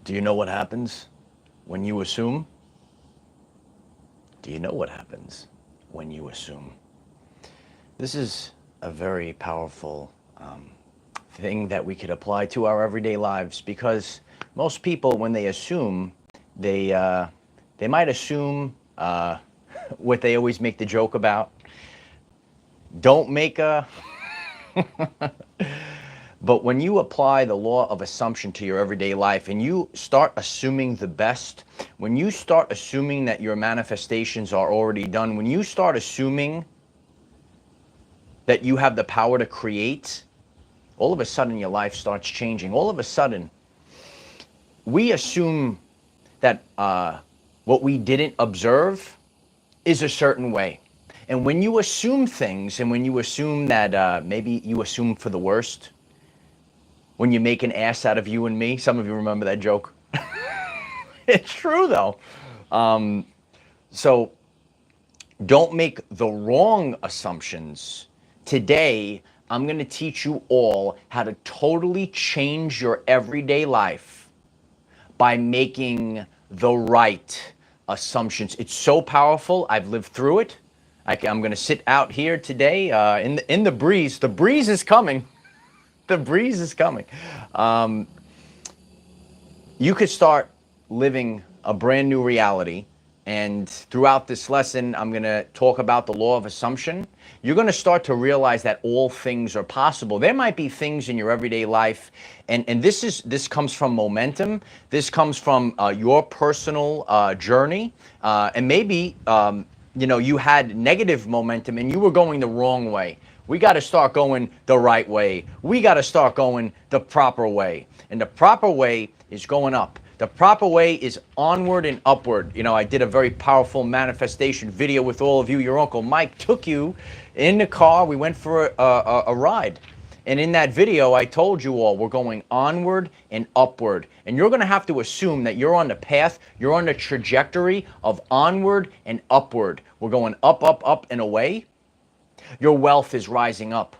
Do you know what happens when you assume? Do you know what happens when you assume? This is a very powerful thing that we could apply to our everyday lives, because most people, when they assume, they might assume what they always make the joke about. Don't make a But when you apply the law of assumption to your everyday life and you start assuming the best, when you start assuming that your manifestations are already done, when you start assuming that you have the power to create, all of a sudden your life starts changing. All of a sudden, we assume that what we didn't observe is a certain way. And when you assume things, and when you assume that maybe you assume for the worst, when you make an ass out of you and me, some of you remember that joke. It's true though. So don't make the wrong assumptions. Today, I'm going to teach you all how to totally change your everyday life by making the right assumptions. It's so powerful. I've lived through it. I'm going to sit out here today in the breeze. The breeze is coming. The breeze is coming. You could start living a brand new reality. And throughout this lesson, I'm going to talk about the law of assumption. You're going to start to realize that all things are possible. There might be things in your everyday life, and this comes from momentum. This comes from your personal journey, and maybe you had negative momentum and you were going the wrong way. We got to start going the right way. We got to start going the proper way. And the proper way is going up. The proper way is onward and upward. I did a very powerful manifestation video with all of you. Your Uncle Mike took you in the car. We went for a ride. And in that video, I told you all we're going onward and upward. And you're going to have to assume that you're on the path, you're on the trajectory of onward and upward. We're going up, up, up, and away. Your wealth is rising up.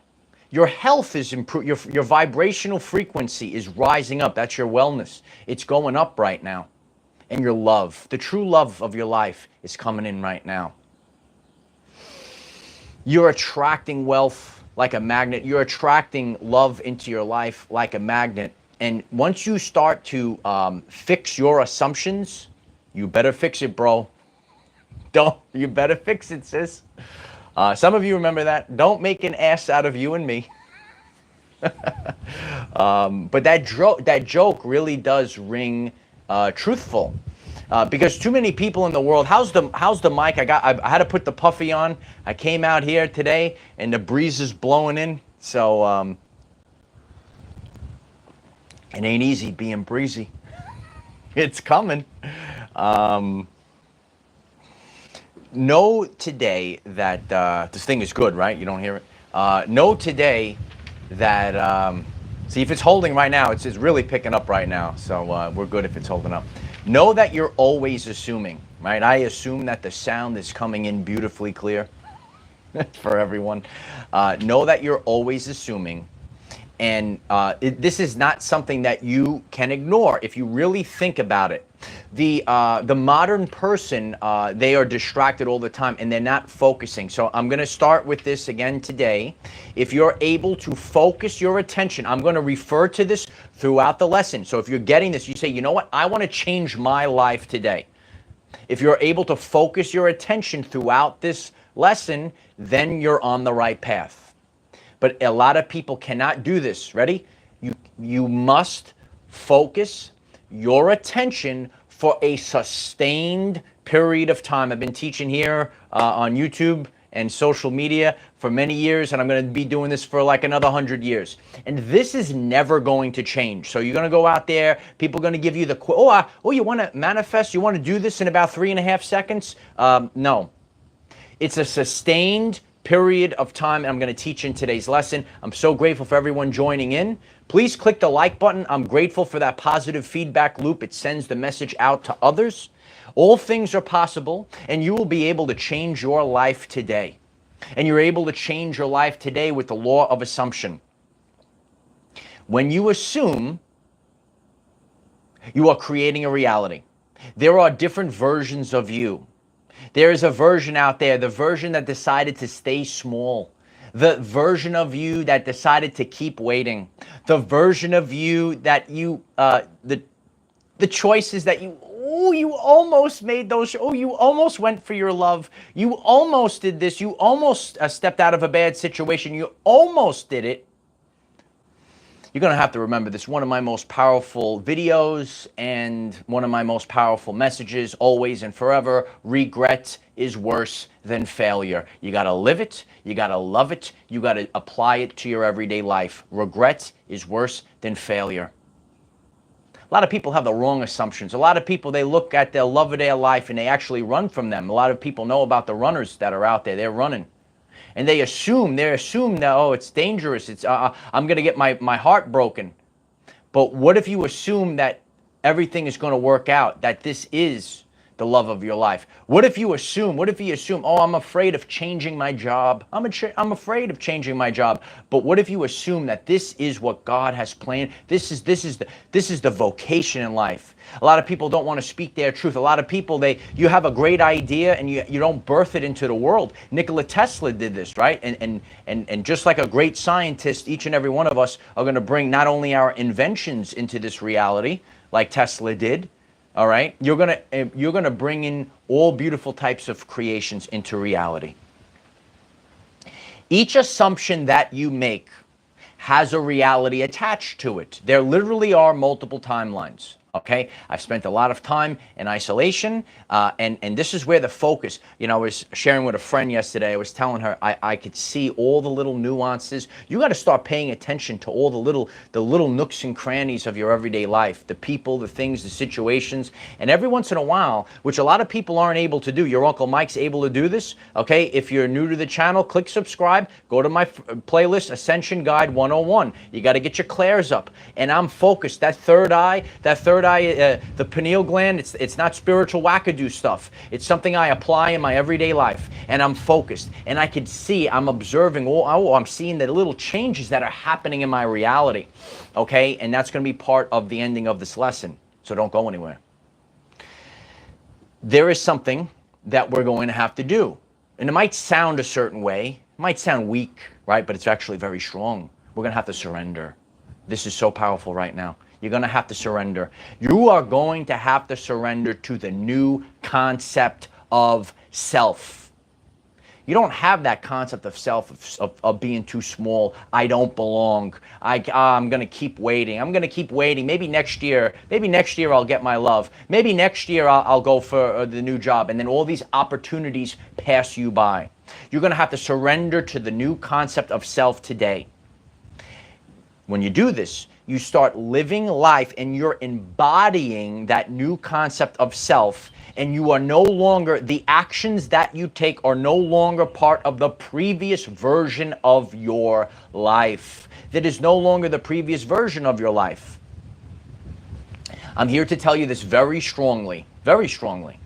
Your health is improved. Your vibrational frequency is rising up. That's your wellness. It's going up right now. And your love, the true love of your life, is coming in right now. You're attracting wealth like a magnet. You're attracting love into your life like a magnet. And once you start to fix your assumptions, you better fix it, bro. You better fix it, sis. Some of you remember that. Don't make an ass out of you and me. But that joke really does ring truthful, because too many people in the world. How's the mic? I had to put the puffy on. I came out here today and the breeze is blowing in, so it ain't easy being breezy. It's coming. Know today that this thing is good, right? You don't hear it. Know today that, see if it's holding right now, it's really picking up right now. So we're good if it's holding up. Know that you're always assuming, right? I assume that the sound is coming in beautifully clear for everyone. Know that you're always assuming. And this is not something that you can ignore if you really think about it. The modern person, they are distracted all the time and they're not focusing. So I'm going to start with this again today. If you're able to focus your attention, I'm going to refer to this throughout the lesson. So if you're getting this, you say, you know what? I want to change my life today. If you're able to focus your attention throughout this lesson, then you're on the right path. But a lot of people cannot do this. Ready? You must focus your attention for a sustained period of time. I've been teaching here on YouTube and social media for many years, and I'm going to be doing this for like another 100 years. And this is never going to change. So you're going to go out there, people are going to give you the, you want to manifest, you want to do this in about 3.5 seconds? No. It's a sustained period of time, and I'm going to teach in today's lesson. I'm so grateful for everyone joining in. Please click the like button. I'm grateful for that positive feedback loop. It sends the message out to others. All things are possible, and you will be able to change your life today. And you're able to change your life today with the law of assumption. When you assume, You are creating a reality. There are different versions of you. There is a version out there, the version that decided to stay small, the version of you that decided to keep waiting, the version of you that the choices that you almost made those, you almost went for your love, you almost did this, you almost stepped out of a bad situation, you almost did it. You're going to have to remember this. One of my most powerful videos and one of my most powerful messages, always and forever: regret is worse than failure. You got to live it. You got to love it. You got to apply it to your everyday life. Regret is worse than failure. A lot of people have the wrong assumptions. A lot of people, they look at their love of their life and they actually run from them. A lot of people know about the runners that are out there. They're running. And they assume that, oh, it's dangerous. It's I'm going to get my heart broken. But what if you assume that everything is going to work out, that this is the love of your life? What if you assume, oh, I'm afraid of changing my job. I'm afraid of changing my job. But what if you assume that this is what God has planned? This is the vocation in life. A lot of people don't want to speak their truth. A lot of people, you have a great idea and you don't birth it into the world. Nikola Tesla did this, right? And just like a great scientist, each and every one of us are going to bring not only our inventions into this reality, like Tesla did. All right, you're gonna bring in all beautiful types of creations into reality. Each assumption that you make has a reality attached to it. There literally are multiple timelines. Okay, I've spent a lot of time in isolation, and this is where the focus, I was sharing with a friend yesterday. I was telling her I could see all the little nuances. You got to start paying attention to all the little nooks and crannies of your everyday life, the people, the things, the situations, and every once in a while, which a lot of people aren't able to do. Your Uncle Mike's able to do this. Okay, if you're new to the channel, click subscribe, go to my playlist, Ascension Guide 101. You got to get your clairs up, and I'm focused. That third eye, the pineal gland, it's not spiritual wackadoo stuff. It's something I apply in my everyday life, and I'm focused, and I can see, I'm observing, I'm seeing the little changes that are happening in my reality, okay? And that's going to be part of the ending of this lesson, so don't go anywhere. There is something that we're going to have to do, and it might sound a certain way, it might sound weak, right? But it's actually very strong. We're going to have to surrender. This is so powerful right now. You're going to have to surrender. You are going to have to surrender to the new concept of self. You don't have that concept of self, of being too small. I don't belong. I'm going to keep waiting. I'm going to keep waiting. Maybe next year I'll get my love. Maybe next year I'll go for the new job. And then all these opportunities pass you by. You're going to have to surrender to the new concept of self today. When you do this, you start living life and you're embodying that new concept of self, and you are no longer, the actions that you take are no longer part of the previous version of your life. That is no longer the previous version of your life. I'm here to tell you this very strongly, very strongly.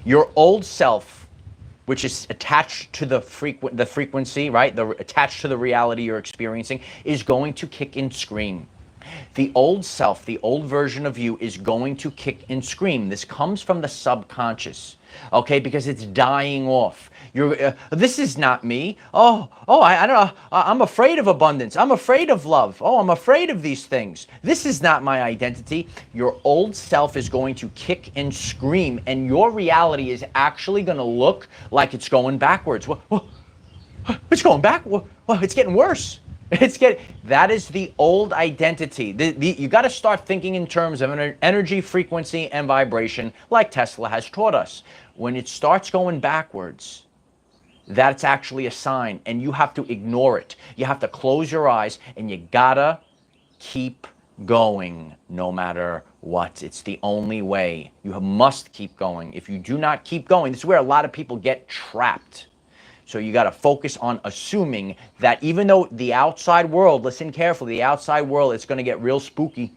Your old self, which is attached to the frequency, right? Attached to the reality you're experiencing, is going to kick and scream. The old self, the old version of you, is going to kick and scream. This comes from the subconscious, okay? Because it's dying off. This is not me. I don't know. I'm afraid of abundance. I'm afraid of love. I'm afraid of these things. This is not my identity. Your old self is going to kick and scream, and your reality is actually going to look like it's going backwards. It's going back. It's getting worse. That is the old identity. You got to start thinking in terms of energy, frequency, and vibration, like Tesla has taught us. When it starts going backwards, that's actually a sign, and you have to ignore it. You have to close your eyes, and you gotta keep going no matter what. It's the only way. You must keep going. If you do not keep going, this is where a lot of people get trapped. So you got to focus on assuming that even though the outside world, listen carefully, the outside world, it's going to get real spooky.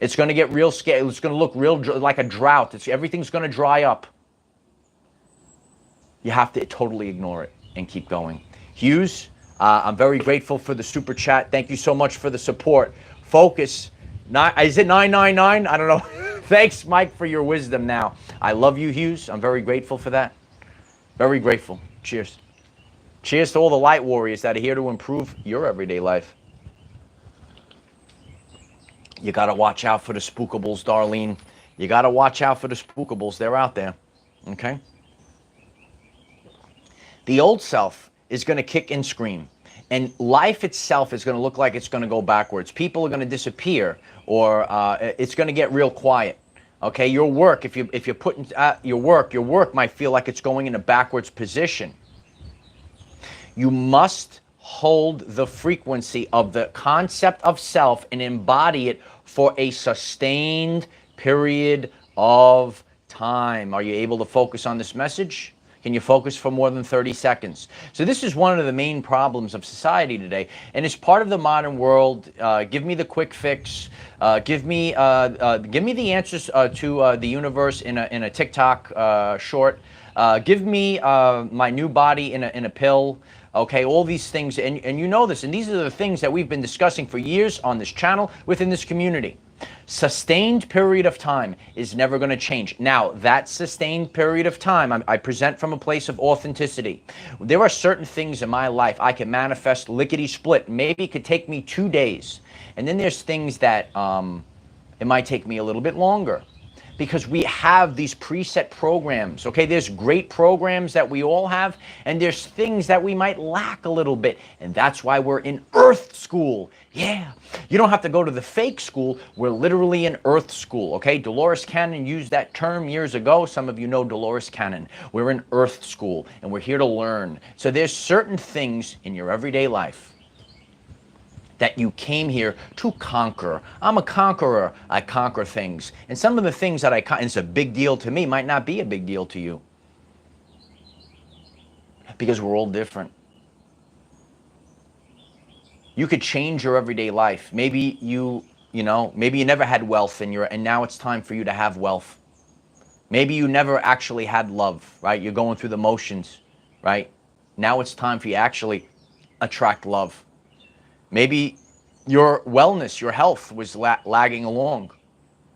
It's going to get real scary. It's going to look real like a drought. Everything's going to dry up. You have to totally ignore it and keep going. Hughes, I'm very grateful for the super chat. Thank you so much for the support. Focus. Is it 999? I don't know. Thanks, Mike, for your wisdom now. I love you, Hughes. I'm very grateful for that. Very grateful. Cheers. Cheers to all the light warriors that are here to improve your everyday life. You got to watch out for the spookables, Darlene. You got to watch out for the spookables. They're out there. Okay? The old self is going to kick and scream. And life itself is going to look like it's going to go backwards. People are going to disappear, or it's going to get real quiet. Okay, your work, if you're putting your work might feel like it's going in a backwards position. You must hold the frequency of the concept of self and embody it for a sustained period of time. Are you able to focus on this message? Can you focus for more than 30 seconds? So this is one of the main problems of society today, and it's part of the modern world. Give me the quick fix. Give me the answers to the universe in a TikTok short. Give me my new body in a pill. Okay, all these things, and you know this, and these are the things that we've been discussing for years on this channel, within this community. Sustained period of time is never going to change. Now, that sustained period of time, I present from a place of authenticity. There are certain things in my life I can manifest lickety-split. Maybe it could take me 2 days. And then there's things that it might take me a little bit longer. Because we have these preset programs, okay? There's great programs that we all have, and there's things that we might lack a little bit, and that's why we're in Earth School. Yeah, you don't have to go to the fake school. We're literally in Earth School, okay? Dolores Cannon used that term years ago. Some of you know Dolores Cannon. We're in Earth School, and we're here to learn. So there's certain things in your everyday life that you came here to conquer. I'm a conqueror. I conquer things. And some of the things that it's a big deal to me might not be a big deal to you. Because we're all different. You could change your everyday life. Maybe maybe you never had wealth and now it's time for you to have wealth. Maybe you never actually had love, right? You're going through the motions, right? Now it's time for you to actually attract love. Maybe your wellness, your health was lagging along.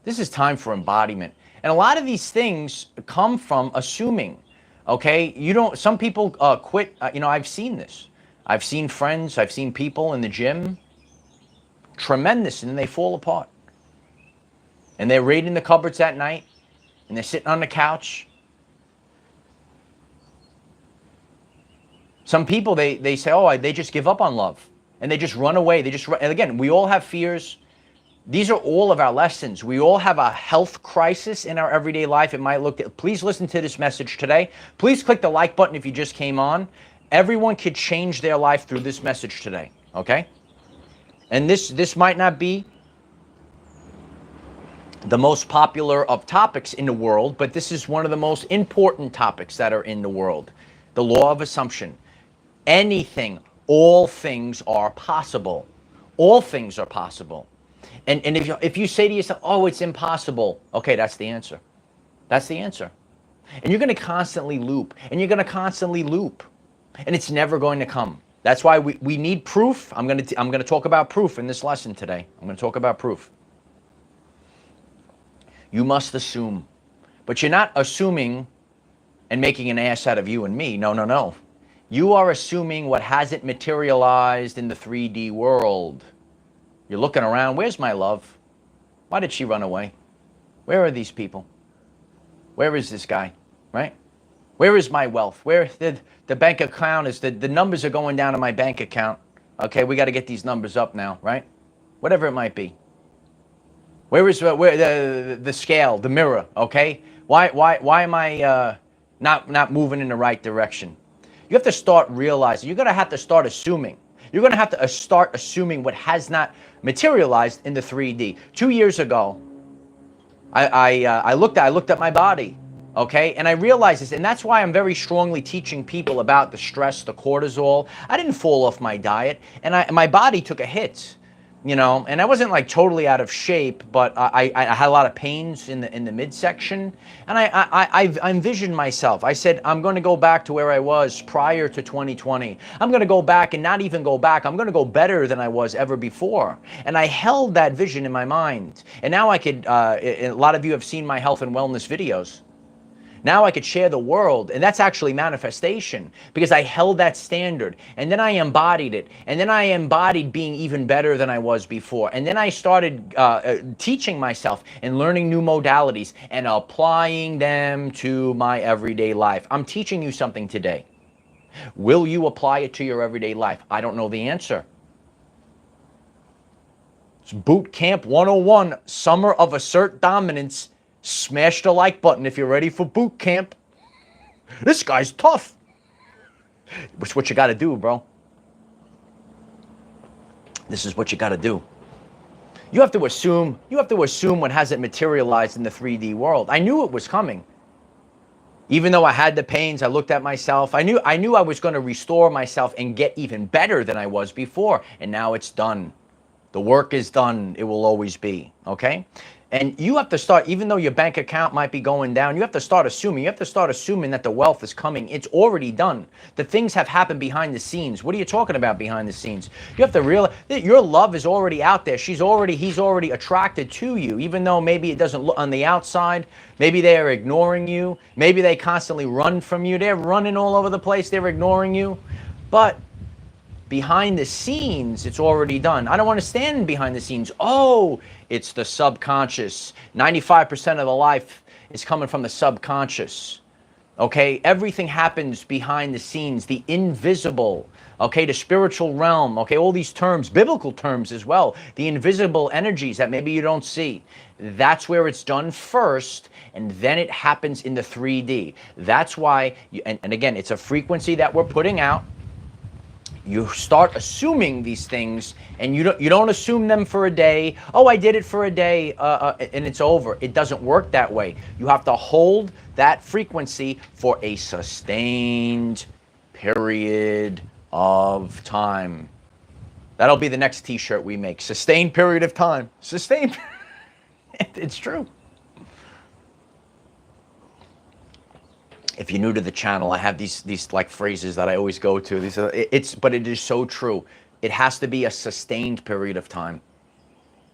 This is time for embodiment. And a lot of these things come from assuming, okay? Some people quit, I've seen this. I've seen friends, I've seen people in the gym, tremendous, and then they fall apart. And they're raiding the cupboards at night, and they're sitting on the couch. Some people, they say, they just give up on love. And they just run away. And again, we all have fears. These are all of our lessons. We all have a health crisis in our everyday life. It might look. Please listen to this message today. Please click the like button if you just came on. Everyone could change their life through this message today. Okay? And this might not be the most popular of topics in the world, but this is one of the most important topics that are in the world. The law of assumption. Anything. All things are possible. All things are possible. And if you say to yourself, it's impossible, okay, that's the answer. That's the answer. And you're going to constantly loop. And you're going to constantly loop. And it's never going to come. That's why we need proof. I'm going to talk about proof in this lesson today. I'm going to talk about proof. You must assume. But you're not assuming and making an ass out of you and me. No, no, no. You are assuming what hasn't materialized in the 3D world. You're looking around, where's my love? Why did she run away? Where are these people? Where is this guy, right? Where is my wealth? Where the bank account is, the numbers are going down in my bank account. Okay, we got to get these numbers up now, right? Whatever it might be. Where is the scale, the mirror, okay? Why am I not moving in the right direction? You have to start realizing, you're going to have to start assuming. You're going to have to start assuming what has not materialized in the 3D. 2 years ago, I looked at my body, okay? And I realized this, and that's why I'm very strongly teaching people about the stress, the cortisol. I didn't fall off my diet, and my body took a hit. you know, and I wasn't like totally out of shape, but I had a lot of pains in the midsection, and I envisioned myself. I said, I'm going to go back to where I was prior to 2020. I'm going to go back and not even go back. I'm going to go better than I was ever before. And I held that vision in my mind. And now I could, a lot of you have seen my health and wellness videos. Now I could share the world, and that's actually manifestation, because I held that standard, and then I embodied it, and then I embodied being even better than I was before, and then I started teaching myself and learning new modalities and applying them to my everyday life. I'm teaching you something today. Will you apply it to your everyday life? I don't know the answer. It's Boot Camp 101, Summer of Assert Dominance. Smash the like button if you're ready for boot camp. This guy's tough. It's what you got to do, bro. This is what you got to do. You have to assume what hasn't materialized in the 3D world. I knew it was coming. Even though I had the pains, I looked at myself. I knew I was going to restore myself and get even better than I was before. And now it's done. The work is done. It will always be. Okay? And you have to start, even though your bank account might be going down, you have to start assuming. You have to start assuming that the wealth is coming. It's already done. The things have happened behind the scenes. What are you talking about behind the scenes? You have to realize that your love is already out there. He's already attracted to you, even though maybe it doesn't look on the outside. Maybe they are ignoring you. Maybe they constantly run from you. They're running all over the place. They're ignoring you. But behind the scenes, it's already done. I don't want to stand behind the scenes. Oh, it's the subconscious. 95% of the life is coming from the subconscious. Okay, everything happens behind the scenes, the invisible. Okay, the spiritual realm. Okay, all these terms, biblical terms as well. The invisible energies that maybe you don't see. That's where it's done first, and then it happens in the 3D. That's why, and again, it's a frequency that we're putting out. You start assuming these things, and you don't assume them for a day. Oh, I did it for a day, and it's over. It doesn't work that way. You have to hold that frequency for a sustained period of time. That'll be the next T-shirt we make. Sustained period of time. Sustained. It's true. If you're new to the channel, I have these like phrases that I always go to. But it is so true. It has to be a sustained period of time.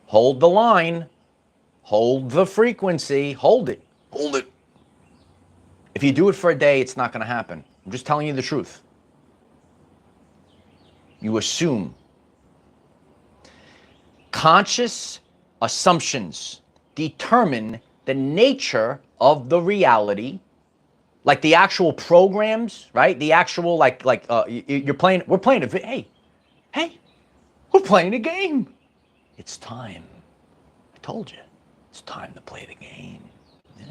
Hold the line. Hold the frequency. Hold it. Hold it. If you do it for a day, it's not going to happen. I'm just telling you the truth. You assume. Conscious assumptions determine the nature of the reality. Like the actual programs, right? The actual we're playing hey, we're playing a game. It's time. I told you, it's time to play the game. Yeah.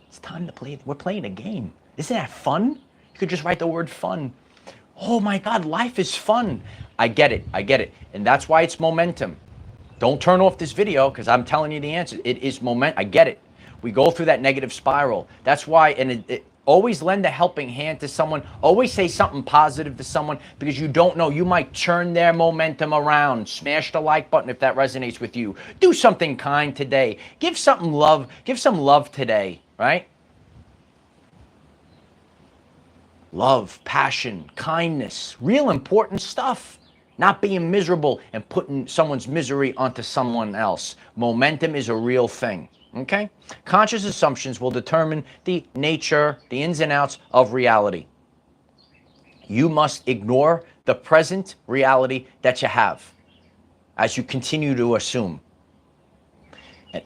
It's time to play. We're playing a game. Isn't that fun? You could just write the word fun. Oh my God, life is fun. I get it. And that's why it's momentum. Don't turn off this video because I'm telling you the answer. It is momentum. I get it. We go through that negative spiral. That's why, and always lend a helping hand to someone. Always say something positive to someone, because you don't know. You might turn their momentum around. Smash the like button if that resonates with you. Do something kind today. Give something love. Give some love today, right? Love, passion, kindness, real important stuff. Not being miserable and putting someone's misery onto someone else. Momentum is a real thing. Okay? Conscious assumptions will determine the nature, the ins and outs of reality. You must ignore the present reality that you have as you continue to assume.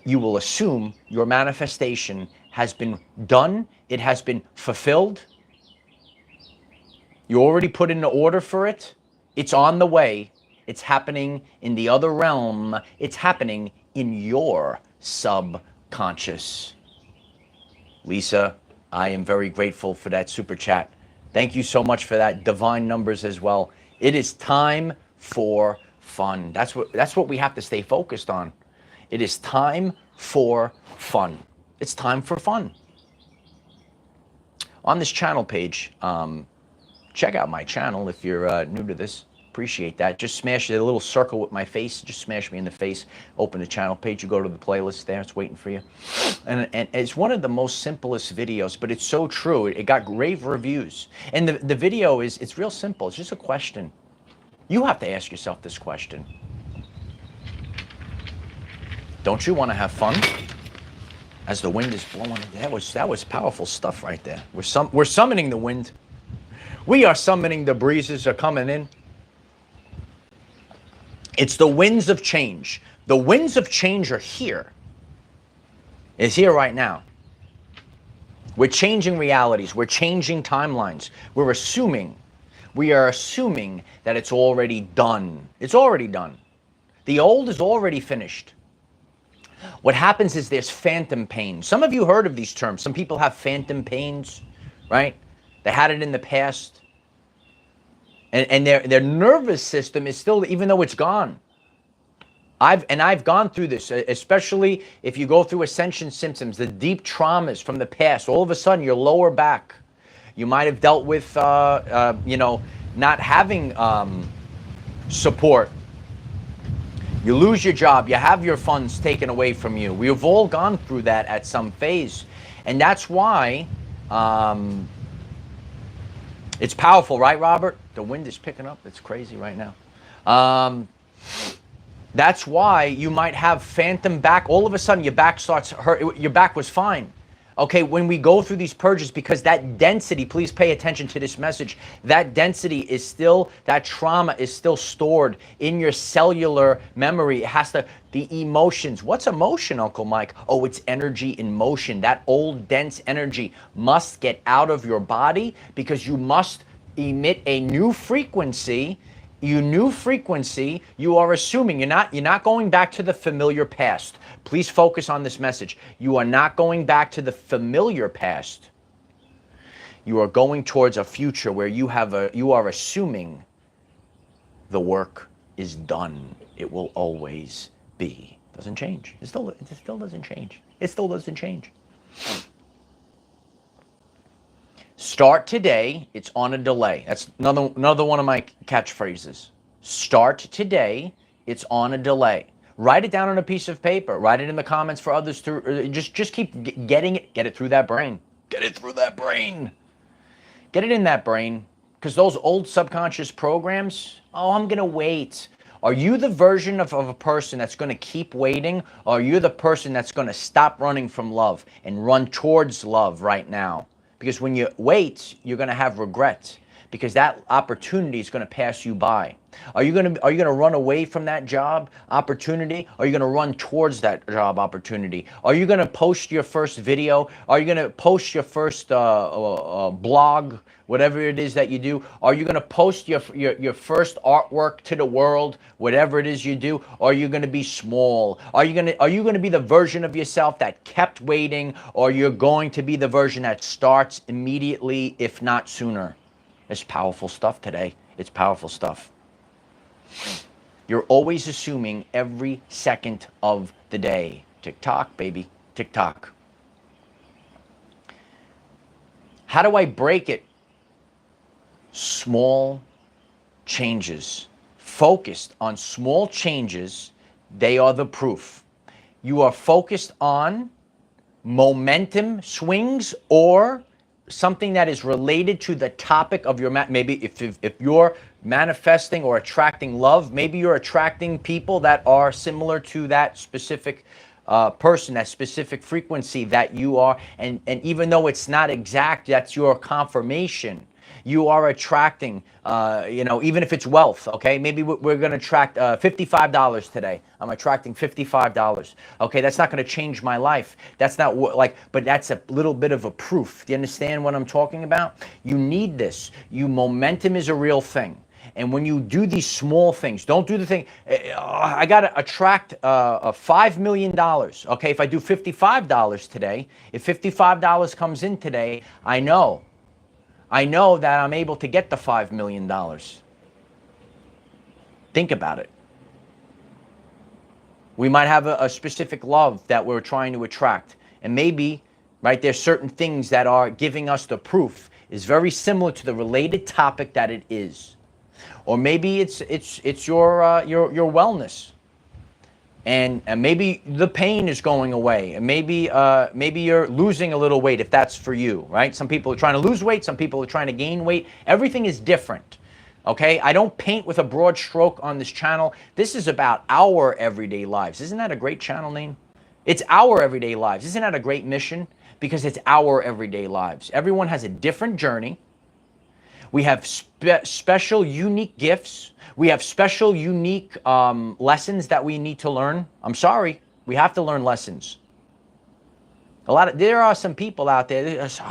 You will assume your manifestation has been done, it has been fulfilled. You already put in the order for it. It's on the way. It's happening in the other realm. It's happening in your subconscious. Lisa, I am very grateful for that super chat. Thank you so much for that. Divine numbers as well. It is time for fun. That's what we have to stay focused on. It is time for fun. It's time for fun. On this channel page, check out my channel if you're new to this. Appreciate that. Just smash the little circle with my face. Just smash me in the face. Open the channel page. You go to the playlist there. It's waiting for you. And it's one of the most simplest videos, but it's so true. It got rave reviews. And the video it's real simple. It's just a question. You have to ask yourself this question. Don't you want to have fun? As the wind is blowing, that was powerful stuff right there. We're summoning the wind. We are summoning the breezes are coming in. It's the winds of change. The winds of change are here. It's here right now. We're changing realities. We're changing timelines. We are assuming that it's already done. It's already done. The old is already finished. What happens is there's phantom pain. Some of you heard of these terms. Some people have phantom pains, right? They had it in the past. And their nervous system is still, even though it's gone. I've gone through this, especially if you go through ascension symptoms, the deep traumas from the past. All of a sudden, your lower back. You might have dealt with, not having support. You lose your job. You have your funds taken away from you. We've all gone through that at some phase. And that's why it's powerful, right, Robert? The wind is picking up. It's crazy right now. That's why you might have phantom back. All of a sudden, your back starts hurt. Your back was fine. Okay, when we go through these purges, because that density, please pay attention to this message, that density is still, that trauma is still stored in your cellular memory. It has to, the emotions. What's emotion, Uncle Mike? Oh, it's energy in motion. That old dense energy must get out of your body because you must emit a new frequency. You are assuming you're not going back to the familiar past. Please focus on this message. You are not going back to the familiar past. You are going towards a future where you are assuming the work is done. It will always be. Doesn't change. It still doesn't change. It still doesn't change. Start today, it's on a delay. That's another one of my catchphrases. Start today, it's on a delay. Write it down on a piece of paper. Write it in the comments for others to just keep getting it. Get it through that brain. Get it through that brain. Get it in that brain. Because those old subconscious programs, oh, I'm going to wait. Are you the version of a person that's going to keep waiting? Or are you the person that's going to stop running from love and run towards love right now? Because when you wait, you're going to have regret because that opportunity is going to pass you by. Are you going to run away from that job opportunity? Or are you going to run towards that job opportunity? Are you going to post your first video? Are you going to post your first blog, whatever it is that you do? Are you going to post your first artwork to the world, whatever it is you do? Or are you going to be small? Are you going to be the version of yourself that kept waiting, or you're going to be the version that starts immediately, if not sooner? It's powerful stuff today. It's powerful stuff. You're always assuming every second of the day. Tick-tock, baby. Tick-tock. How do I break it? Small changes. Focused on small changes, they are the proof. You are focused on momentum swings or something that is related to the topic of your, maybe if you're manifesting or attracting love, maybe you're attracting people that are similar to that specific person, that specific frequency that you are, and even though it's not exact, that's your confirmation. You are attracting, even if it's wealth, okay? Maybe we're going to attract $55 today. I'm attracting $55. Okay, that's not going to change my life. That's not but that's a little bit of a proof. Do you understand what I'm talking about? You need this. Momentum is a real thing. And when you do these small things, don't do the thing, I got to attract $5 million. Okay, if I do $55 today, if $55 comes in today, I know that I'm able to get the $5 million. Think about it. We might have a specific love that we're trying to attract. And maybe, right, there's certain things that are giving us the proof is very similar to the related topic that it is. or maybe it's your wellness, and maybe the pain is going away, and maybe you're losing a little weight if that's for you, right? Some people are trying to lose weight, some people are trying to gain weight. Everything is different. Okay, I don't paint with a broad stroke on this channel. This is about our everyday lives. Isn't that a great channel name? It's Our Everyday Lives. Isn't that a great mission? Because it's our everyday lives. Everyone has a different journey. We have special, unique gifts. We have special, unique lessons that we need to learn. I'm sorry, we have to learn lessons. There are some people out there that say,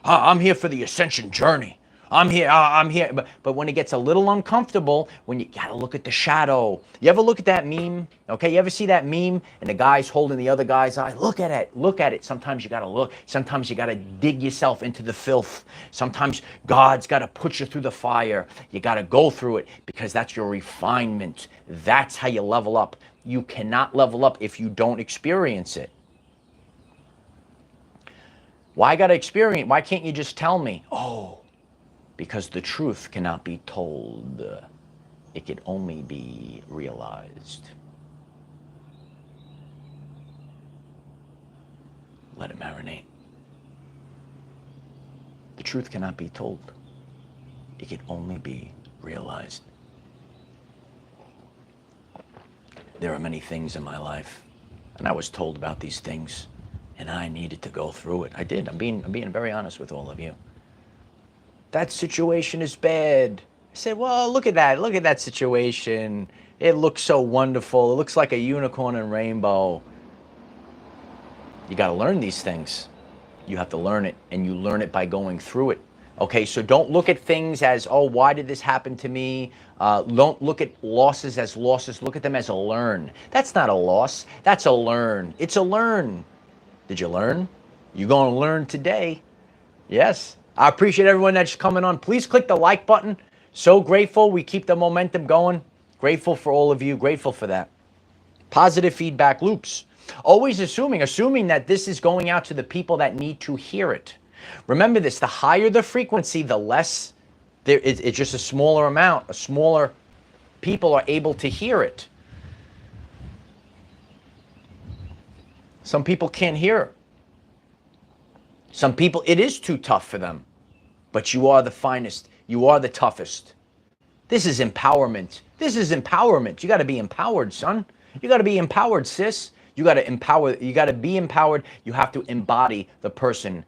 I'm here for the ascension journey. I'm here. But when it gets a little uncomfortable, when you gotta look at the shadow. You ever look at that meme? Okay, you ever see that meme and the guy's holding the other guy's eye? Look at it. Sometimes you gotta look. Sometimes you gotta dig yourself into the filth. Sometimes God's gotta put you through the fire. You gotta go through it because that's your refinement. That's how you level up. You cannot level up if you don't experience it. Why gotta experience? Why can't you just tell me? Oh, because the truth cannot be told. It can only be realized. Let it marinate. The truth cannot be told. It can only be realized. There are many things in my life, and I was told about these things, and I needed to go through it. I did. I'm being very honest with all of you. That situation is bad. I said, well, look at that situation. It looks so wonderful. It looks like a unicorn and rainbow. You got to learn these things. You have to learn it, and you learn it by going through it. Okay, so don't look at things as, oh, why did this happen to me? Don't look at losses as losses. Look at them as a learn. That's not a loss. That's a learn. It's a learn. Did you learn? You're going to learn today. Yes. I appreciate everyone that's coming on. Please click the like button. So grateful. We keep the momentum going. Grateful for all of you. Grateful for that. Positive feedback loops. Always assuming that this is going out to the people that need to hear it. Remember this, the higher the frequency, the less, it's just a smaller amount. A smaller people are able to hear it. Some people can't hear it. Some people, it is too tough for them, but you are the finest. You are the toughest. This is empowerment. This is empowerment. You got to be empowered, son. You got to be empowered, sis. You got to empower. You got to be empowered. You have to embody the person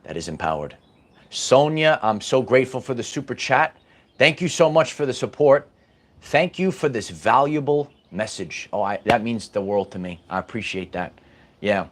that is empowered. Sonia, I'm so grateful for the super chat. Thank you so much for the support. Thank you for this valuable message. Oh, that means the world to me. I appreciate that. Yeah.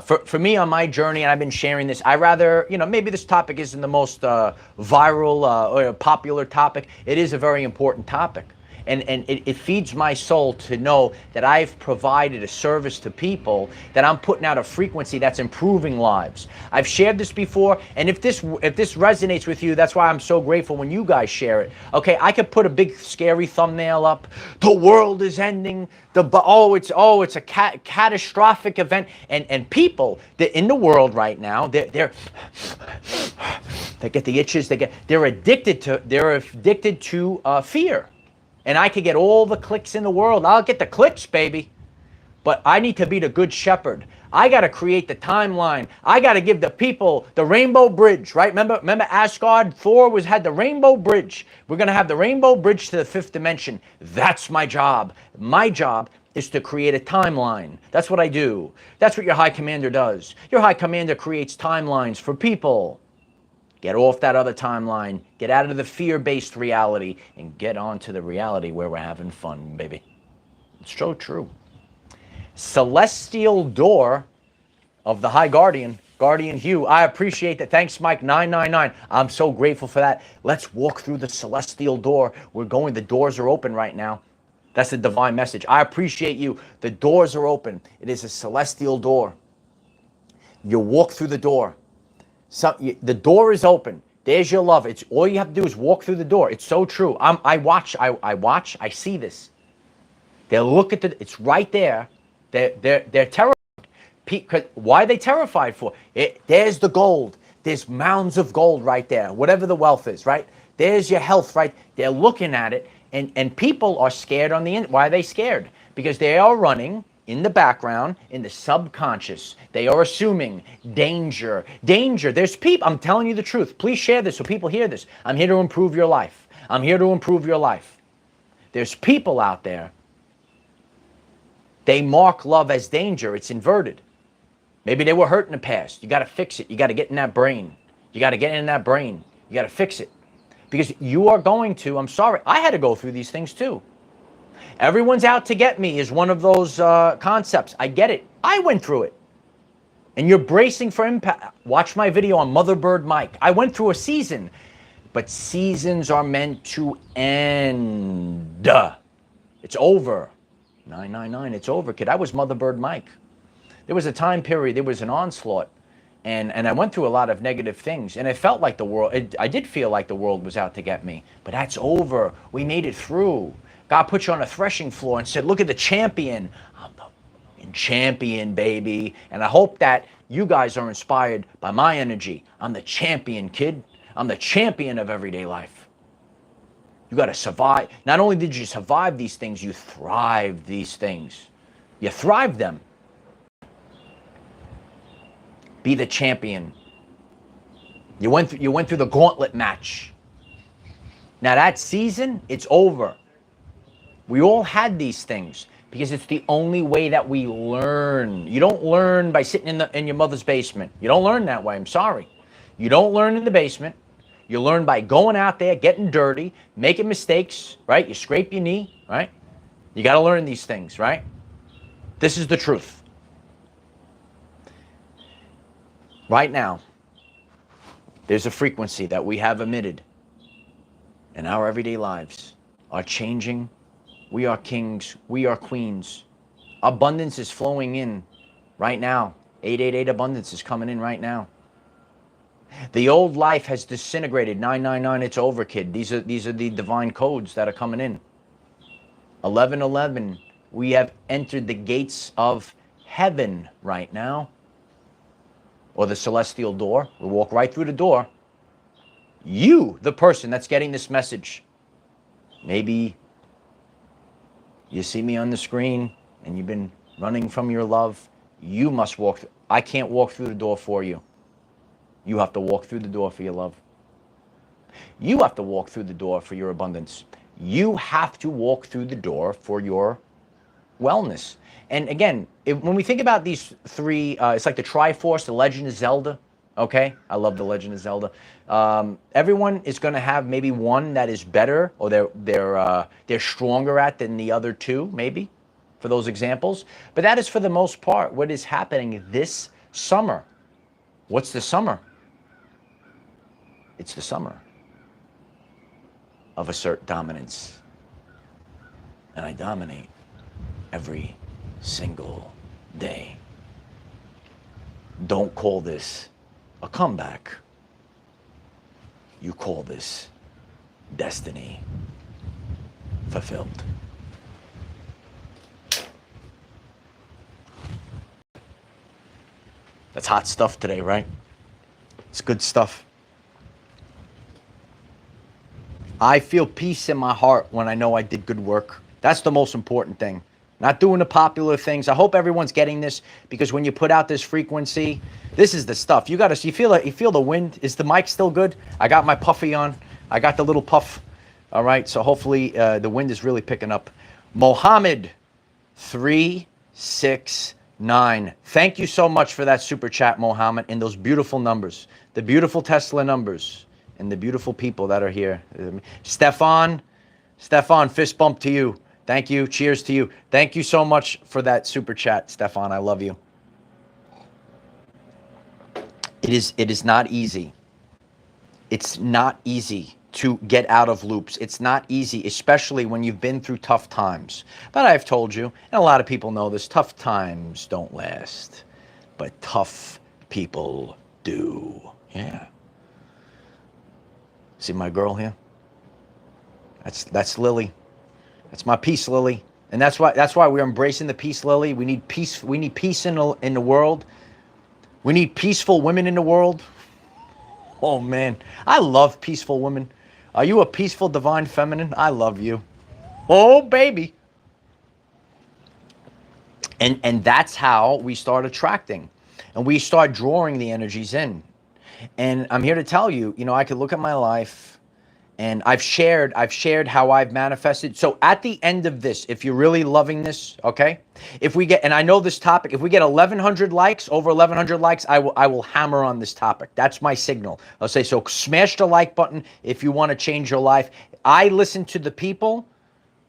For me on my journey, and I've been sharing this, I rather, maybe this topic isn't the most viral or popular topic. It is a very important topic. And it feeds my soul to know that I've provided a service to people, that I'm putting out a frequency that's improving lives. I've shared this before, and if this resonates with you, that's why I'm so grateful when you guys share it. Okay, I could put a big scary thumbnail up. The world is ending. It's a catastrophic event, and people that in the world right now, they get the itches. They're addicted to fear. And I could get all the clicks in the world. I'll get the clicks, baby. But I need to be the good shepherd. I got to create the timeline. I got to give the people the rainbow bridge, right? Remember Asgard? Thor had the rainbow bridge. We're going to have the rainbow bridge to the fifth dimension. That's my job. My job is to create a timeline. That's what I do. That's what your high commander does. Your high commander creates timelines for people. Get off that other timeline. Get out of the fear-based reality and get onto the reality where we're having fun, baby. It's so true. Celestial Door of the High Guardian, Guardian Hugh. I appreciate that. Thanks, Mike 999. I'm so grateful for that. Let's walk through the celestial door. The doors are open right now. That's the divine message. I appreciate you. The doors are open. It is a celestial door. You walk through the door. The door is open. There's your love. It's all you have to do is walk through the door. It's so true. I watch. I see this. They look at it's right there. They're terrified. Why are they terrified for? There's the gold. There's mounds of gold right there. Whatever the wealth is, right? There's your health, right? They're looking at it, and people are scared on the end. Why are they scared? Because they are running in the background, in the subconscious. They are assuming danger. Danger. There's people, I'm telling you the truth. Please share this so people hear this. I'm here to improve your life. I'm here to improve your life. There's people out there, they mark love as danger. It's inverted. Maybe they were hurt in the past. You got to fix it. You got to get in that brain. You got to get in that brain. You got to fix it. Because you are going to, I'm sorry, I had to go through these things too. Everyone's out to get me is one of those concepts. I get it. I went through it. And you're bracing for impact. Watch my video on Motherbird Mike. I went through a season. But seasons are meant to end. It's over. 999, it's over, kid. I was Motherbird Mike. There was a time period, there was an onslaught. And I went through a lot of negative things. And it felt like the world, I did feel like the world was out to get me. But that's over. We made it through. God put you on a threshing floor and said, look at the champion. I'm the fucking champion, baby. And I hope that you guys are inspired by my energy. I'm the champion, kid. I'm the champion of everyday life. You got to survive. Not only did you survive these things, you thrived these things. You thrived them. Be the champion. You went through the gauntlet match. Now that season, it's over. We all had these things because it's the only way that we learn. You don't learn by sitting in your mother's basement. You don't learn that way. I'm sorry. You don't learn in the basement. You learn by going out there, getting dirty, making mistakes, right? You scrape your knee, right? You got to learn these things, right? This is the truth. Right now, there's a frequency that we have emitted, and our everyday lives are changing. We are kings. We are queens. Abundance is flowing in right now. 888 abundance is coming in right now. The old life has disintegrated. 999, it's over, kid. These are the divine codes that are coming in. 1111, we have entered the gates of heaven right now. Or the celestial door. We walk right through the door. You, the person that's getting this message, maybe you see me on the screen and you've been running from your love. You must walk. I can't walk through the door for you. You have to walk through the door for your love. You have to walk through the door for your abundance. You have to walk through the door for your wellness. And again, when we think about these three, it's like the Triforce, the Legend of Zelda. Okay, I love the Legend of Zelda. Everyone is going to have maybe one that is better, or they're stronger at than the other two, maybe, for those examples. But that is for the most part what is happening this summer. What's the summer? It's the summer of assert dominance, and I dominate every single day. Don't call this a comeback. You call this destiny fulfilled. That's hot stuff today, right? It's good stuff. I feel peace in my heart when I know I did good work. That's the most important thing. Not doing the popular things. I hope everyone's getting this, because when you put out this frequency, this is the stuff. You feel it. You feel the wind. Is the mic still good? I got my puffy on. I got the little puff. All right. So hopefully the wind is really picking up. Mohammed 369. Thank you so much for that super chat, Mohammed, and those beautiful numbers, the beautiful Tesla numbers, and the beautiful people that are here. Stefan, fist bump to you. Thank you. Cheers to you. Thank you so much for that super chat, Stefan. I love you. It is not easy. It's not easy to get out of loops. It's not easy, especially when you've been through tough times. But I've told you, and a lot of people know this, tough times don't last, but tough people do. Yeah. See my girl here? That's Lily. That's my peace lily. And that's why we're embracing the peace lily. We need peace. We need peace in the world. We need peaceful women in the world. Oh man, I love peaceful women. Are you a peaceful, divine feminine? I love you. Oh, baby. And that's how we start attracting. And we start drawing the energies in. And I'm here to tell you, I could look at my life and I've shared how I've manifested. So at the end of this, if you're really loving this, okay? If we get, and I know this topic, if we get 1,100 likes, over 1,100 likes, I will hammer on this topic. That's my signal. I'll say, so smash the like button if you want to change your life. I listen to the people,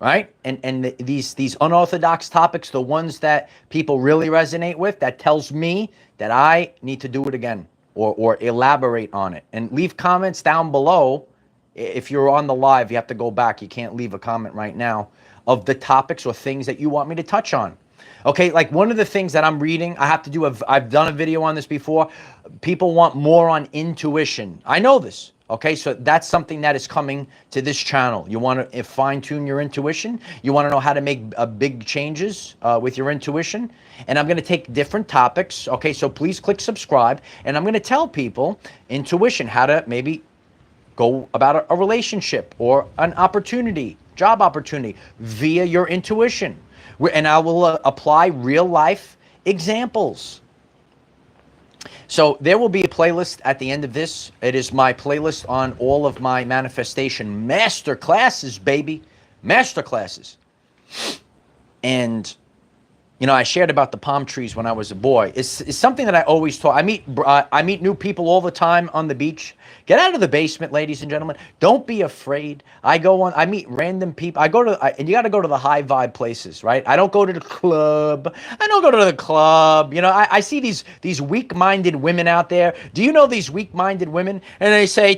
right? And these unorthodox topics, the ones that people really resonate with, that tells me that I need to do it again or elaborate on it. And leave comments down below. If you're on the live, you have to go back. You can't leave a comment right now of the topics or things that you want me to touch on. Okay, like one of the things that I'm reading, I've done a video on this before. People want more on intuition. I know this. Okay, so that's something that is coming to this channel. You want to fine tune your intuition. You want to know how to make big changes with your intuition. And I'm going to take different topics. Okay, so please click subscribe. And I'm going to tell people intuition, how to maybe go about a relationship or an opportunity, job opportunity via your intuition. And I will apply real life examples. So there will be a playlist at the end of this. It is my playlist on all of my manifestation master classes, baby. Master classes. And, I shared about the palm trees when I was a boy. It's something that I always taught. I meet new people all the time on the beach. Get out of the basement, ladies and gentlemen. Don't be afraid. I meet random people. And you got to go to the high vibe places, right? I don't go to the club. I see these weak-minded women out there. Do you know these weak-minded women? And they say,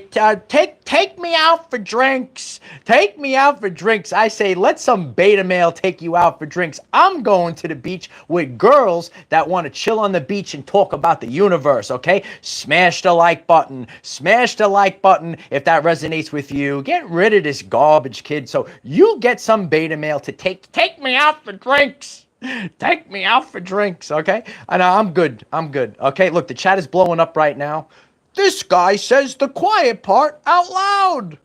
take me out for drinks. Take me out for drinks. I say, let some beta male take you out for drinks. I'm going to the beach with girls that want to chill on the beach and talk about the universe, okay? Smash the like button. Smash the like button if that resonates with you. Get rid of this garbage, kid, so you get some beta male to take me out for drinks. Take me out for drinks, okay? And I'm good. Okay, look, the chat is blowing up right now. This guy says the quiet part out loud.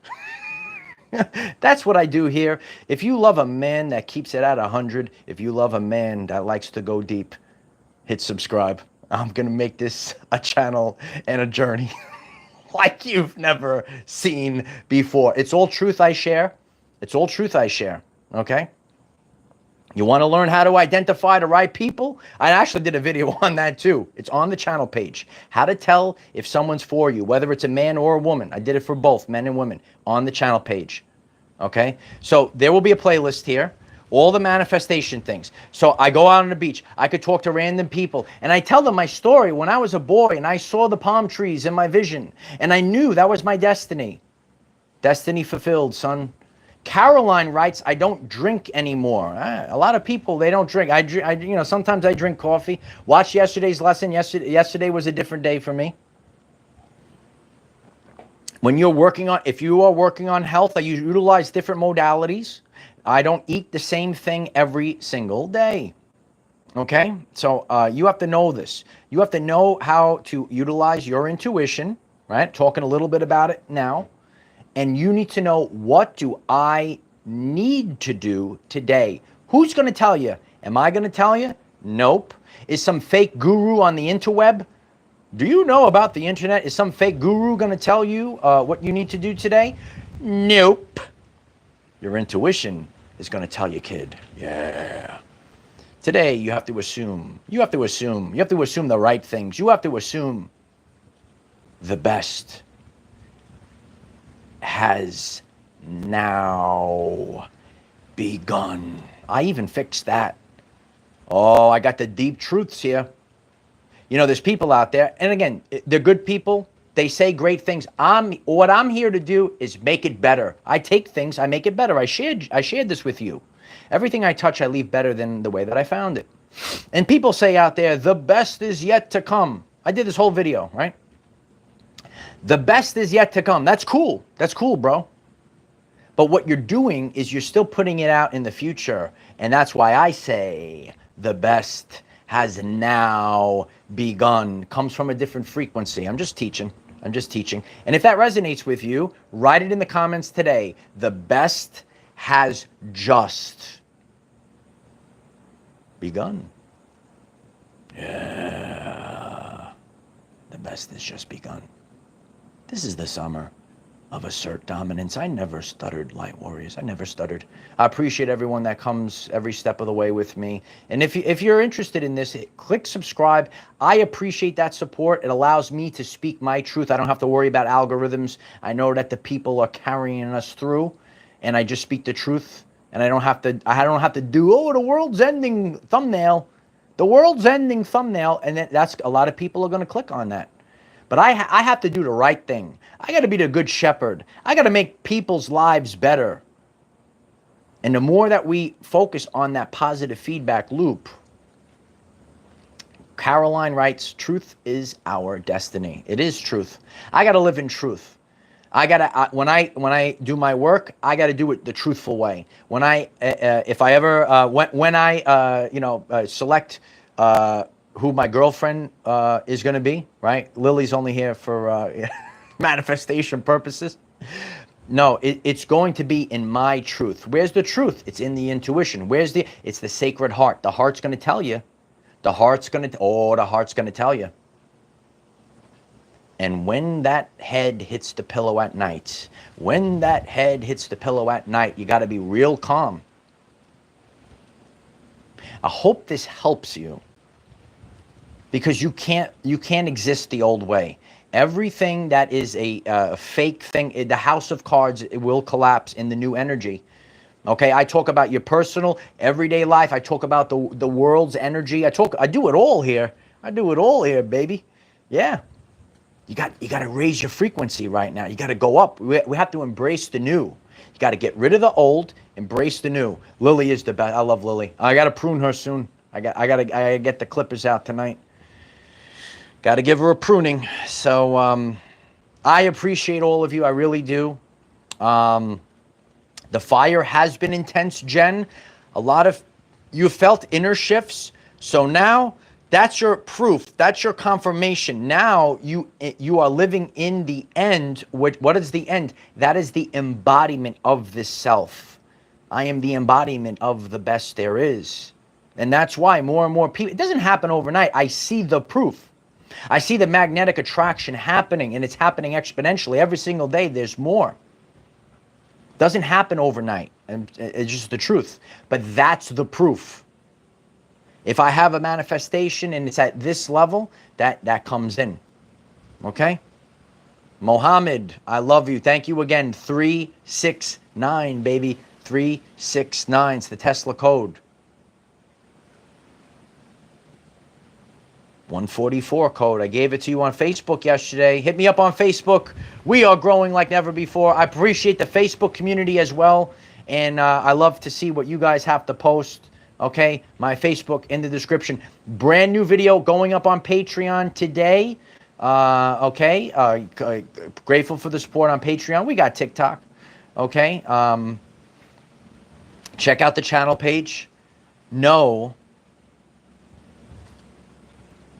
That's what I do here. If you love a man that keeps it at 100, if you love a man that likes to go deep, hit subscribe. I'm going to make this a channel and a journey like you've never seen before. It's all truth I share. It's all truth I share, okay? You want to learn how to identify the right people? I actually did a video on that too. It's on the channel page. How to tell if someone's for you, whether it's a man or a woman. I did it for both men and women on the channel page, okay? So there will be a playlist here. All the manifestation things. So I go out on the beach. I could talk to random people. And I tell them my story when I was a boy and I saw the palm trees in my vision. And I knew that was my destiny. Destiny fulfilled, son. Caroline writes, I don't drink anymore. A lot of people, they don't drink. Sometimes I drink coffee. Watch yesterday's lesson. Yesterday was a different day for me. If you are working on health, I utilize different modalities. I don't eat the same thing every single day. Okay? So you have to know this. You have to know how to utilize your intuition, right? Talking a little bit about it now. And you need to know, what do I need to do today? Who's going to tell you? Am I going to tell you? Nope. Is some fake guru on the interweb? Do you know about the internet? Is some fake guru going to tell you what you need to do today? Nope. Your intuition is going to tell you, kid. Yeah. Today, you have to assume. You have to assume the right things. You have to assume the best has now begun. I even fixed that. Oh, I got the deep truths here. There's people out there, and again, they're good people. They say great things. What I'm here to do is make it better. I take things, I make it better. I shared this with you. Everything I touch, I leave better than the way that I found it. And people say out there, the best is yet to come. I did this whole video, right? The best is yet to come. That's cool. That's cool, bro. But what you're doing is you're still putting it out in the future. And that's why I say the best has now begun. Comes from a different frequency. I'm just teaching. I'm just teaching. And if that resonates with you, write it in the comments today. The best has just begun. Yeah. The best has just begun. This is the summer of assert dominance. I never stuttered, light warriors. I never stuttered. I appreciate everyone that comes every step of the way with me. And if you're interested in this, click subscribe. I appreciate that support. It allows me to speak my truth. I don't have to worry about algorithms. I know that the people are carrying us through, and I just speak the truth. And I don't have to do, oh, the world's ending thumbnail. The world's ending thumbnail. And that's a lot of people are going to click on that. But I have to do the right thing. I got to be the good shepherd. I got to make people's lives better. And the more that we focus on that positive feedback loop, Caroline writes, truth is our destiny. It is truth. I got to live in truth. I got to, when I do my work, I got to do it the truthful way. When I, if I ever, when I, select, who my girlfriend is going to be, right? Lily's only here for manifestation purposes. No, it's going to be in my truth. Where's the truth? It's in the intuition. It's the sacred heart. The heart's going to tell you. The heart's going to tell you. And when that head hits the pillow at night, you got to be real calm. I hope this helps you. Because you can't exist the old way. Everything that is a fake thing, the house of cards, it will collapse in the new energy. Okay, I talk about your personal, everyday life. I talk about the world's energy. I do it all here. Baby. Yeah. You got to raise your frequency right now. You got to go up. We have to embrace the new. You got to get rid of the old, embrace the new. Lily is the best. I love Lily. I got to prune her soon. I gotta get the clippers out tonight. Got to give her a pruning. So I appreciate all of you. I really do. The fire has been intense, Jen. A lot of you felt inner shifts. So now that's your proof. That's your confirmation. Now you are living in the end. What is the end? That is the embodiment of this self. I am the embodiment of the best there is. And that's why more and more people, it doesn't happen overnight. I see the proof. I see the magnetic attraction happening, and it's happening exponentially. Every single day, there's more. It doesn't happen overnight, and it's just the truth. But that's the proof. If I have a manifestation and it's at this level, that comes in. Okay? Mohammed, I love you. Thank you again. 369, baby. 369. It's the Tesla code. 144 code. I gave it to you on Facebook yesterday. Hit me up on Facebook. We are growing like never before. I appreciate the Facebook community as well. And I love to see what you guys have to post. Okay, my Facebook in the description. Brand new video going up on Patreon today. Grateful for the support on Patreon. We got TikTok. Okay, check out the channel page. Know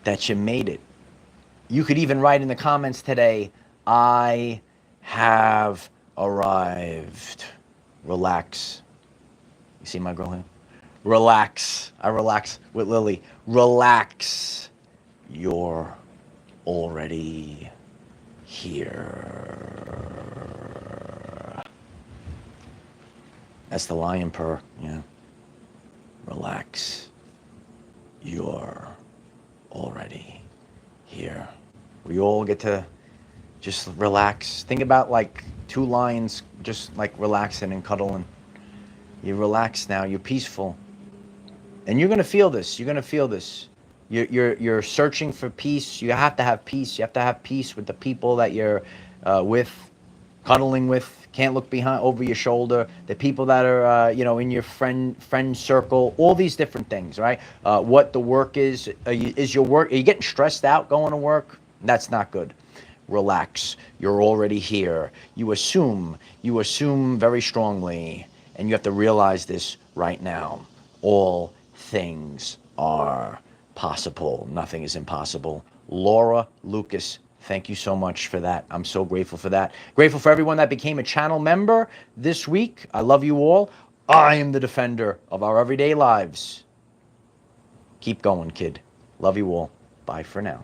that you made it. You could even write in the comments today, I have arrived. Relax. You see my girl here? Relax. I relax with Lily. Relax. You're already here. That's the lion purr, yeah. Relax. You're already here. We all get to just relax. Think about like two lions just like relaxing and cuddling. You relax now. You're peaceful. And you're going to feel this. You're going to feel this. You're searching for peace. You have to have peace. You have to have peace with the people that you're with, cuddling with. Can't look behind over your shoulder. The people that are in your friend circle. All these different things, right? What the work is. Is your work? Are you getting stressed out going to work? That's not good. Relax. You're already here. You assume very strongly, and you have to realize this right now. All things are possible. Nothing is impossible. Laura Lucas, Thank you so much for that. I'm so grateful for that. Grateful for everyone that became a channel member this week. I love you all. I am the defender of our everyday lives. Keep going, kid. Love you all. Bye for now.